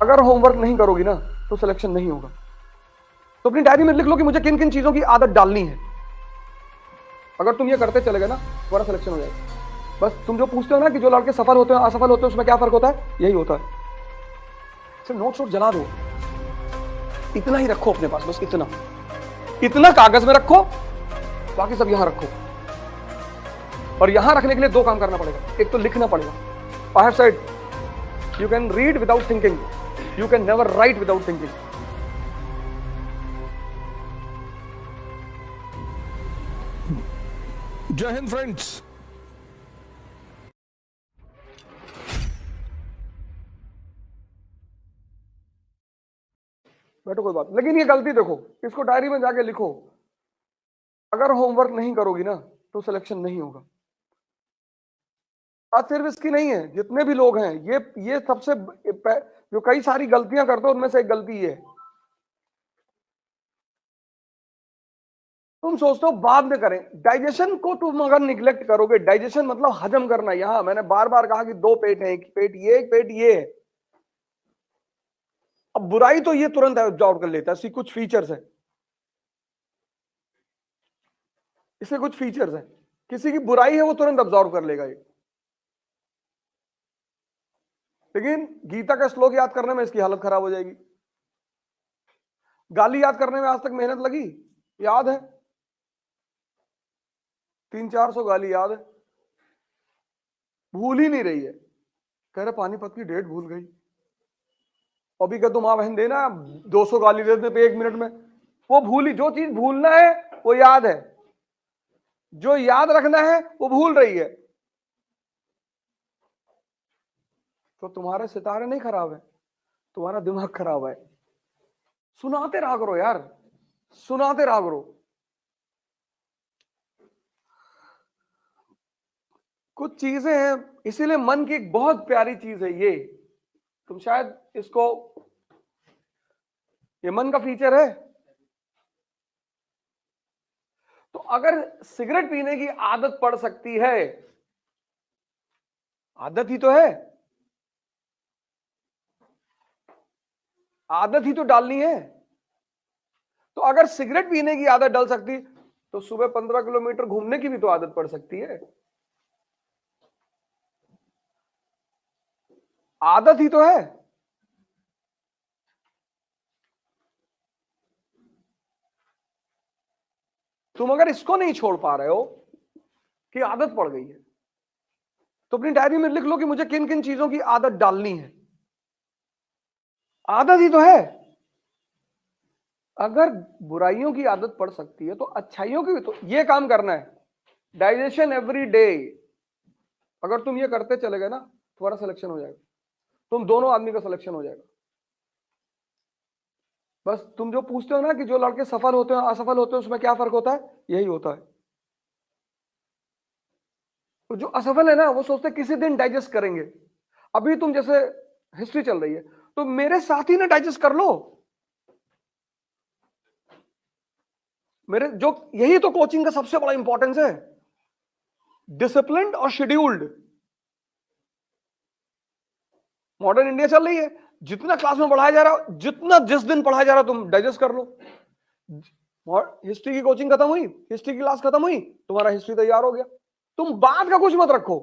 अगर होमवर्क नहीं करोगी ना तो सिलेक्शन नहीं होगा। तो अपनी डायरी में लिख लो कि मुझे किन किन चीजों की आदत डालनी है। अगर तुम ये करते चले गए ना तुम्हारा सिलेक्शन हो जाएगा। बस तुम जो पूछते हो ना कि जो लड़के सफल होते हैं असफल होते हैं उसमें क्या फर्क होता है, यही होता है। सिर्फ नोट्स वोट जला दो, इतना ही रखो अपने पास, बस इतना इतना कागज में रखो, बाकी सब यहां रखो। और यहां रखने के लिए दो काम करना पड़ेगा। एक तो लिखना पड़ेगा। I have said you can read without thinking, you can never write without thinking. जय हिंद फ्रेंड्स। बैठो, कोई बात। लेकिन ये गलती देखो, इसको डायरी में जाके लिखो। अगर होमवर्क नहीं करोगी ना तो सिलेक्शन नहीं होगा। बात सिर्फ इसकी नहीं है, जितने भी लोग हैं ये सबसे जो कई सारी गलतियां करते हो उनमें से एक गलती ये है, तुम सोचते हो बाद में करें। डाइजेशन को तुम अगर निग्लेक्ट करोगे, डाइजेशन मतलब हजम करना। यहां मैंने बार बार कहा कि दो पेट है, एक पेट ये एक पेट ये है। अब बुराई तो ये तुरंत एब्जॉर्ब कर लेता है, इसकी कुछ फीचर्स है, इसके कुछ फीचर्स है। किसी की बुराई है वो तुरंत एब्जॉर्ब कर लेगा ये। लेकिन गीता का श्लोक याद करने में इसकी हालत खराब हो जाएगी। गाली याद करने में आज तक मेहनत लगी, याद है 300-400 गाली याद है, भूल ही नहीं रही है। कह रहे पानीपत की डेट भूल गई। अभी कह तुम बहन देना 200 गाली देते पे 1 मिनट में। वो भूली, जो चीज भूलना है वो याद है, जो याद रखना है वो भूल रही है। तो तुम्हारे सितारे नहीं खराब है, तुम्हारा दिमाग खराब है। सुनाते रहा करो यार, सुनाते रहा करो। कुछ चीजें हैं, इसीलिए मन की एक बहुत प्यारी चीज है ये, तुम शायद इसको, ये मन का फीचर है। तो अगर सिगरेट पीने की आदत पड़ सकती है, आदत ही तो है, आदत ही तो डालनी है। तो अगर सिगरेट पीने की आदत डल सकती तो सुबह 15 किलोमीटर घूमने की भी तो आदत पड़ सकती है। आदत ही तो है। तुम अगर इसको नहीं छोड़ पा रहे हो कि आदत पड़ गई है, तो अपनी डायरी में लिख लो कि मुझे किन किन चीजों की आदत डालनी है। आदत ही तो है। अगर बुराइयों की आदत पड़ सकती है तो अच्छाइयों की भी तो ये काम करना है। डाइजेशन एवरी डे, अगर तुम ये करते चले गए ना तुम्हारा सिलेक्शन हो जाएगा। तुम दोनों आदमी का सिलेक्शन हो जाएगा। बस तुम जो पूछते हो ना कि जो लड़के सफल होते हैं असफल होते हैं उसमें क्या फर्क होता है, यही होता है। तो जो असफल है ना वो सोचते किसी दिन डाइजेस्ट करेंगे। अभी तुम जैसे हिस्ट्री चल रही है तो मेरे साथ ही ना डाइजेस्ट कर लो। मेरे जो, यही तो कोचिंग का सबसे बड़ा इंपॉर्टेंस है, डिसिप्लिन्ड और शेड्यूल्ड। मॉडर्न इंडिया चल रही है, जितना क्लास में पढ़ाया जा रहा है, जितना जिस दिन पढ़ाया जा रहा है तुम डाइजेस्ट कर लो। हिस्ट्री की कोचिंग खत्म हुई, हिस्ट्री की क्लास खत्म हुई, तुम्हारा हिस्ट्री तैयार हो गया। तुम बाद का कुछ मत रखो।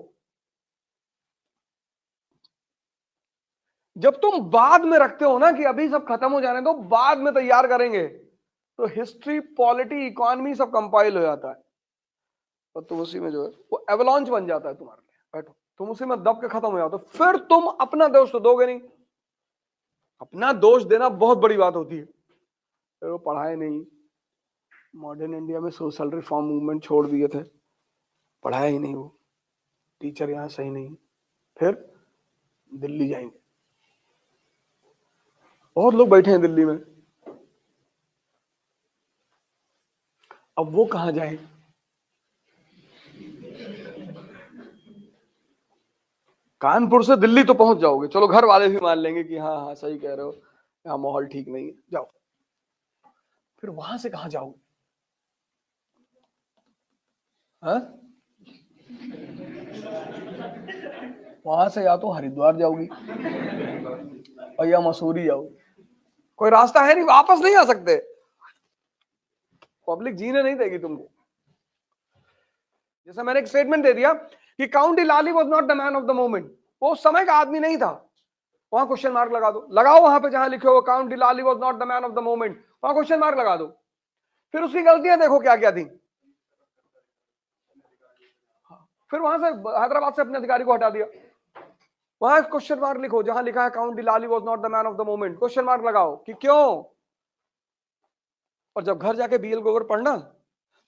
जब तुम बाद में रखते हो ना कि अभी सब खत्म हो जाने दो बाद में तैयार करेंगे, तो हिस्ट्री पॉलिटी इकोनॉमी सब कंपाइल हो जाता है और तुम उसी में जो है वो एवलॉन्च बन जाता है तुम्हारे लिए। बैठो, तुम उसी में दब के खत्म हो जाते हो। फिर तुम अपना दोष तो दोगे नहीं। अपना दोष देना बहुत बड़ी बात होती है। वो पढ़ाए नहीं, मॉडर्न इंडिया में सोशल रिफॉर्म मूवमेंट छोड़ दिए थे, पढ़ाया ही नहीं, वो टीचर यहाँ सही नहीं, फिर दिल्ली जाएंगे। बहुत लोग बैठे हैं दिल्ली में, अब वो कहां जाए। कानपुर से दिल्ली तो पहुंच जाओगे, चलो घर वाले भी मान लेंगे कि हाँ हाँ सही कह रहे हो, यहाँ माहौल ठीक नहीं है, जाओ। फिर वहां से कहां जाओगे? हाँ, वहां से या तो हरिद्वार जाओगी भैया मसूरी जाओ, कोई रास्ता है नहीं, वापस नहीं आ सकते, पब्लिक जीने नहीं देगी तुमको। जैसे मैंने एक स्टेटमेंट दे दिया कि count Lali was not the man of the moment, वो उस समय का आदमी नहीं था, वहां क्वेश्चन मार्क लगा दो, लगाओ वहां पे जहां लिखे हो count Lali was not the man of the moment, वहां क्वेश्चन मार्क लगा दो। फिर उसकी गलतियां देखो क्या क्या थी, फिर वहां से हैदराबाद से अपने अधिकारी को हटा दिया, वहां क्वेश्चन मार्क लिखो जहां लिखा है count Lali was not the man of the moment, question mark लगाओ कि क्यों। और जब घर जाके बीएल गोवर पढ़ना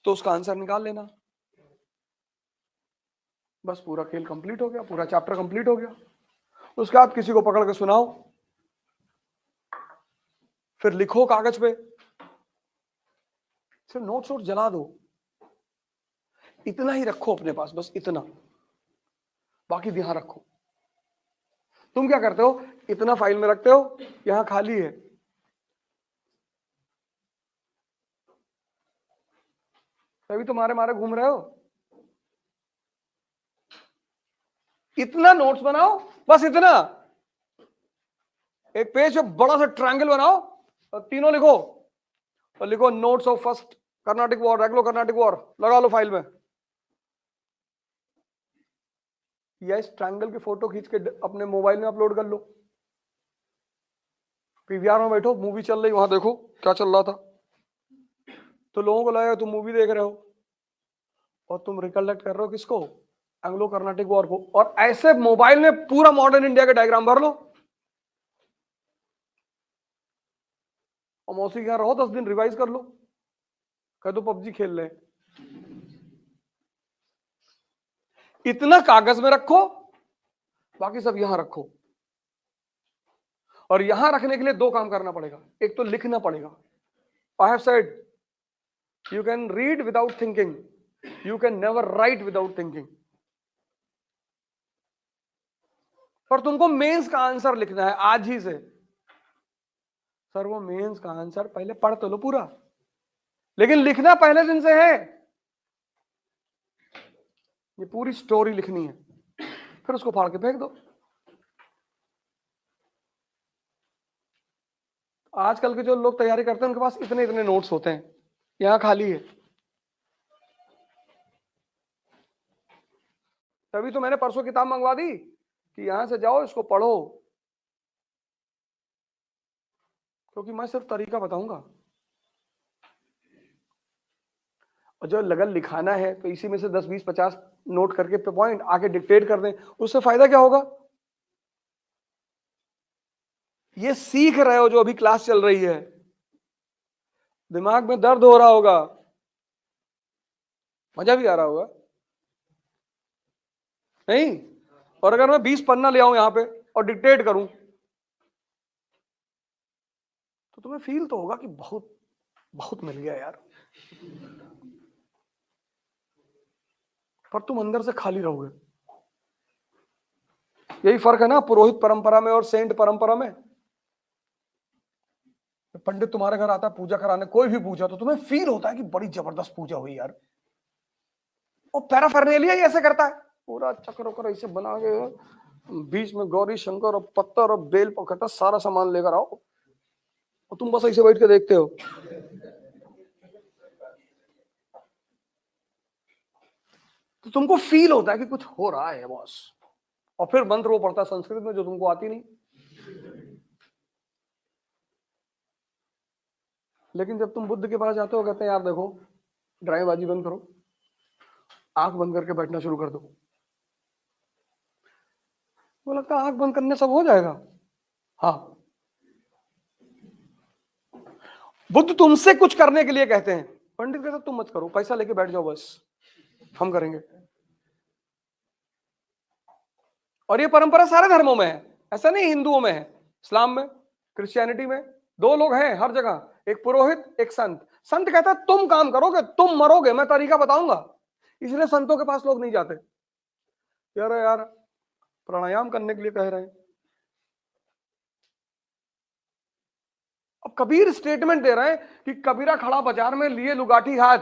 तो उसका आंसर निकाल लेना, बस पूरा खेल कंप्लीट हो गया, पूरा चैप्टर कंप्लीट हो गया। उसके बाद किसी को पकड़ के सुनाओ, फिर लिखो कागज पे, फिर नोट्स वोट जला दो, इतना ही रखो अपने पास, बस इतना, बाकी ध्यान रखो। तुम क्या करते हो, इतना फाइल में रखते हो, यहां खाली है, तभी तुम्हारे मारे घूम रहे हो। इतना नोट्स बनाओ, बस इतना, एक पेज पे बड़ा सा ट्रायंगल बनाओ और तीनों लिखो, और लिखो notes of first Carnatic war, Anglo Carnatic war, लगा लो फाइल में, या इस ट्रायंगल की फोटो खींच के अपने मोबाइल में अपलोड कर लो। पीवीआर में बैठो, मूवी चल रही, वहां देखो क्या चल रहा था, तो लोगों को लगेगा तुम मूवी देख रहे हो और तुम रिकलेक्ट कर रहे हो किसको, एंग्लो कर्नाटिक वॉर को। और ऐसे मोबाइल में पूरा मॉडर्न इंडिया का डायग्राम भर लो, और मौसी के यहां रहो 10 दिन, रिवाइज कर लो, कह दो पबजी खेल रहे। इतना कागज में रखो, बाकी सब यहां रखो। और यहां रखने के लिए दो काम करना पड़ेगा, एक तो लिखना पड़ेगा। I have said you can read without thinking, you can never write without thinking. पर तुमको मेंस का आंसर लिखना है आज ही से। सर वो मेंस का आंसर पहले पढ़ तो लो पूरा, लेकिन लिखना पहले दिन से है, ये पूरी स्टोरी लिखनी है, फिर उसको फाड़ के फेंक दो। आजकल के जो लोग तैयारी करते हैं उनके पास इतने इतने नोट्स होते हैं, यहां खाली है। तभी तो मैंने परसों किताब मंगवा दी कि यहां से जाओ इसको पढ़ो, क्योंकि मैं सिर्फ तरीका बताऊंगा, और जो लगन लिखाना है तो इसी में से 10 20 50 नोट करके पे पॉइंट आके डिक्टेट कर दें, उससे फायदा क्या होगा। ये सीख रहे हो जो अभी क्लास चल रही है, दिमाग में दर्द हो रहा होगा, मजा भी आ रहा होगा नहीं। और अगर मैं 20 पन्ना ले आऊं यहां पे और डिक्टेट करूं तो तुम्हें फील तो होगा कि बहुत बहुत मिल गया यार, पर तुम अंदर से खाली रहोगे। यही फर्क है ना पुरोहित परंपरा में और सेंट परंपरा में। पंडित तुम्हारे घर आता है पूजा कराने, कोई भी पूजा, तो तुम्हें फील होता है कि बड़ी जबरदस्त पूजा हुई यार। वो पैराफर्नेलिया ही ऐसे करता है, पूरा चक्र वक्र ऐसे बना के, बीच में गौरी शंकर और पत्थर और बेल पकड़ता, सारा सामान लेकर आओ, और तुम बस ऐसे बैठ के देखते हो। तो तुमको फील होता है कि कुछ हो रहा है बॉस, और फिर मंत्र वो पढ़ता है संस्कृत में जो तुमको आती नहीं। लेकिन जब तुम बुद्ध के पास जाते हो, कहते हैं यार देखो ड्रामेबाजी बंद करो, आंख बंद करके बैठना शुरू कर दो। वो लगता है आंख बंद करने सब हो जाएगा। हाँ, बुद्ध तुमसे कुछ करने के लिए कहते हैं, पंडित कहते तुम मत करो, पैसा लेके बैठ जाओ बस, हम करेंगे। और ये परंपरा सारे धर्मों में है, ऐसा नहीं हिंदुओं में है, इस्लाम में, क्रिश्चियनिटी में, दो लोग हैं हर जगह, एक पुरोहित एक संत। संत कहता है तुम काम करोगे तुम मरोगे, मैं तरीका बताऊंगा, इसलिए संतों के पास लोग नहीं जाते। यार प्राणायाम करने के लिए कह रहे हैं। अब कबीर स्टेटमेंट दे रहे हैं कि कबीरा खड़ा बाजार में लिए लुगाठी हाथ,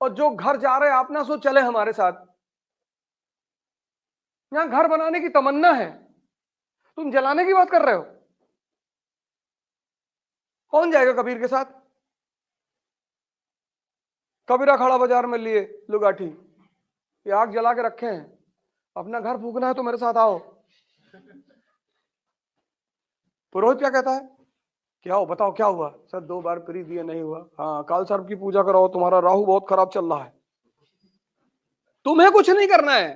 और जो घर जा रहे आप ना सो चले हमारे साथ। यहां घर बनाने की तमन्ना है, तुम जलाने की बात कर रहे हो। कौन जाएगा कबीर के साथ? कबीरा खड़ा बाजार में लिए लुगाठी, ये आग जला के रखे हैं, अपना घर फूकना है तो मेरे साथ आओ। पुरोहित क्या कहता है? क्या हो, बताओ क्या हुआ? सर 2 बार प्री दिए, नहीं हुआ। हाँ, काल सर्प की पूजा कराओ, तुम्हारा राहु बहुत खराब चल रहा है। तुम्हें कुछ नहीं करना है,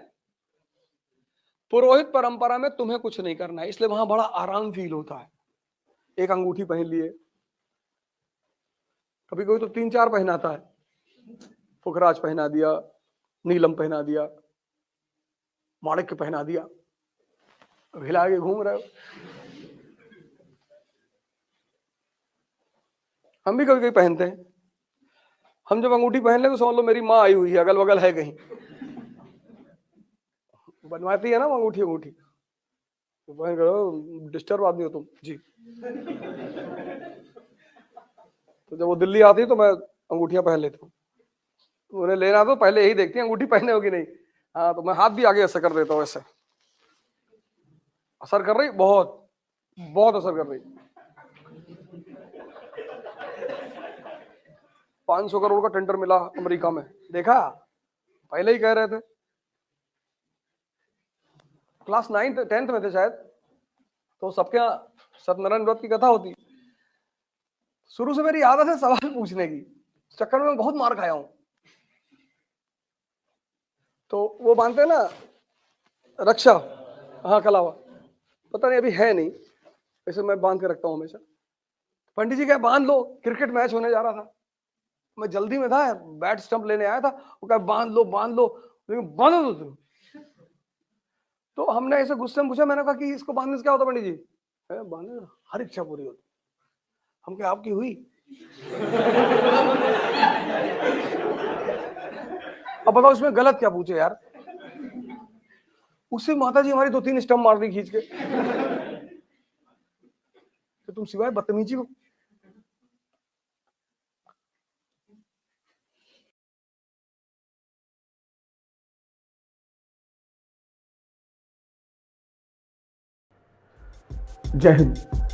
पुरोहित परंपरा में तुम्हें कुछ नहीं करना है, इसलिए वहां बड़ा आराम फील होता है। एक अंगूठी पहन लिए, कभी कोई तो 3-4 पहनाता है, पुखराज पहना दिया, नीलम पहना दिया, माणिक्य पहना दिया, हिला के घूम रहे हो। हम भी कभी कभी पहनते हैं। हम जब अंगूठी पहन ले तो समझ लो मेरी माँ आई हुई है, अगल बगल है कहीं, बनवाती है ना अंगूठी अंगूठी, तो पहन करो, डिस्टर्ब आदमी हो तुम जी। तो जब वो दिल्ली आती है तो मैं अंगूठियां पहन लेता हूँ, उन्हें लेना तो पहले यही देखती है अंगूठी पहने हो कि नहीं। हाँ, तो मैं हाथ भी आगे ऐसे कर देता हूँ, ऐसे। असर कर रही, बहुत बहुत असर कर रही। 500 करोड़ का टेंडर मिला अमेरिका में, देखा? पहले ही कह रहे थे, क्लास 9th 10th में थे शायद, तो सबके यहाँ सत्यनारायण व्रत की कथा होती। शुरू से मेरी आदत है सवाल पूछने की, चक्कर में मैं बहुत मार खाया हूं। तो वो बांधते हैं ना रक्षा, हाँ कलावा, पता नहीं अभी है नहीं, वैसे मैं बांध के रखता हूँ हमेशा। पंडित जी क्या, बांध लो, क्रिकेट मैच होने जा रहा था, मैं जल्दी में था, बैट स्टंप लेने आया था, वो कहा बांध लो बांध लो, लेकिन बांधो तो तुम। तो हमने ऐसे गुस्से में पूछा, मैंने कहा कि इसको बांधने से क्या होता पंडित जी? बांधने हर इच्छा पूरी होती। हम क्या आपकी हुई? अब बताओ इसमें गलत क्या पूछे यार? उससे माता जी हमारी 2-3 स्टंप मार दी खींच के। तो तुम सिवाय बदतमीजी को। जय हिंद।